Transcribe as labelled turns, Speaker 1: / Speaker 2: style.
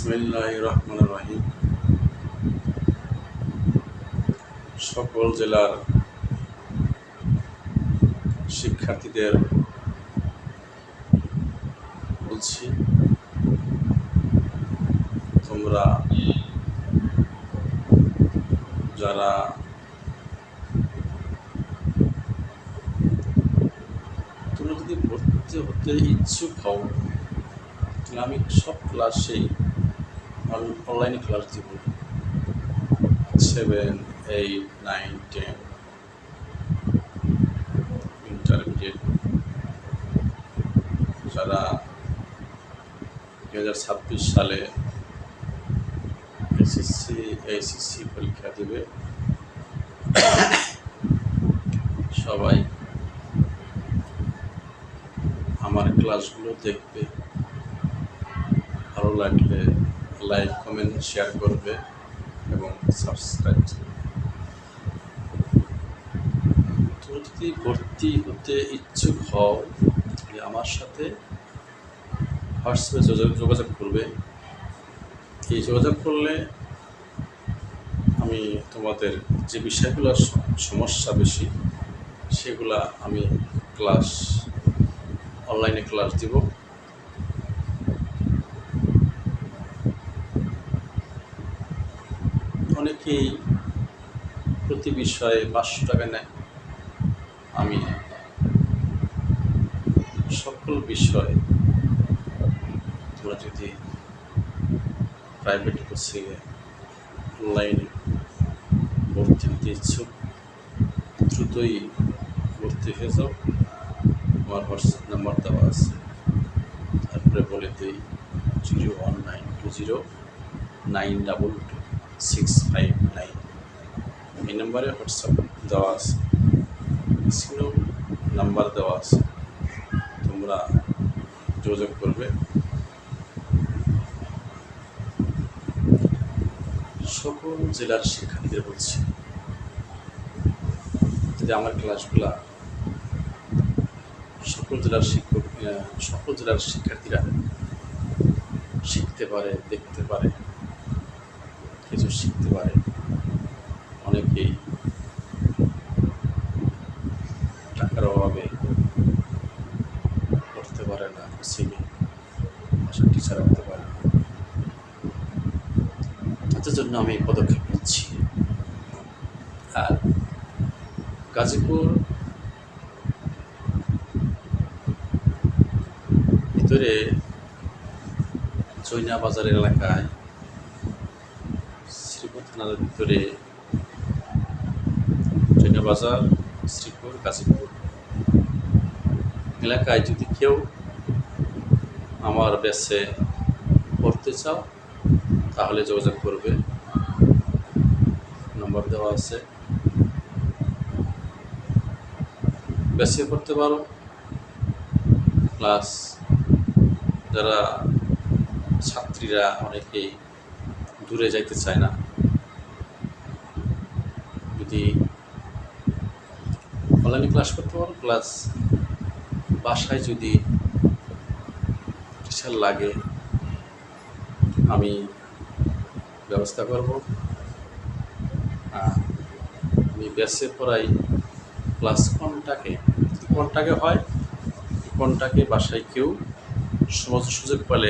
Speaker 1: বিসমিল্লাহির রহমানির রহিম। সকল জেলার শিক্ষার্থীদের বলছি, তোমরা যারা তোমরা যদি ভর্তি হতে ইচ্ছুক হও, তাহলে আমি সব ক্লাসেই অনলাইনে ক্লাস দিব। 7, 8, 9, 10 ইন্টারমিডিয়েট যারা 2026 সালে এইচএসসি পরীক্ষা দেবে, সবাই আমার ক্লাসগুলো দেখবে। ভালো লাগলে লাইক, কমেন্ট, শেয়ার করবে এবং সাবস্ক্রাইব। তুমি যদি ভর্তি হতে ইচ্ছুক হও, তাহলে আমার সাথে হোয়াটসঅ্যাপে যোগাযোগ করবে। এই যোগাযোগ করলে আমি তোমাদের যে বিষয়গুলোর সমস্যা বেশি, সেগুলা আমি অনলাইনে ক্লাস দিব। অনেকেই প্রতি বিষয়ে 500 টাকা নেয়। আমি সকল বিষয়, তোমরা যদি প্রাইভেট কোচিংয়ে অনলাইনে ভর্তি হতে ইচ্ছুক, দ্রুতই ভর্তি হয়ে যাও। আমার হোয়াটসঅ্যাপ নাম্বার দেওয়া আছে, তারপরে বলে দিই 01920922659। এই নাম্বারে হোয়াটসঅ্যাপ দেওয়া আছে, স্ক্রিনেও নাম্বার দেওয়া আছে, তোমরা যোগাযোগ করবে। সকল জেলার শিক্ষার্থীদের বলছি, যদি আমার ক্লাসগুলা সকল জেলার শিক্ষার্থীরা শিখতে পারে, দেখতে পারে, কিছু শিখতে পারে। অনেকেই টাকার অভাবে পড়তে পারে না, কোচিংয়ে টিচার রাখতে পারে না। তাদের জন্য আমি এই পদক্ষেপ নিচ্ছি। আর গাজীপুর ভিতরে জৈনা বাজারের এলাকায়, শ্রীপুর থানার ভিতরে জৈনা বাজার, শ্রীপুর, গাজীপুর এলাকায় যদি কেউ আমার ব্যাচে পড়তে চাও, তাহলে যোগাযোগ করবে। নাম্বার দেওয়া আছে, ব্যাচে পড়তে পারো। প্লাস যারা ছাত্রীরা অনেকেই দূরে যাইতে চায় না, যদি অনলাইনে ক্লাস করতে পারো, প্লাস বাসায় যদি টিচার লাগে, আমি ব্যবস্থা করব। আমি ব্যাচে পড়াই, প্লাস কন্টাকে হয়, কন্টাকে বাসায় কেউ সুযোগ পেলে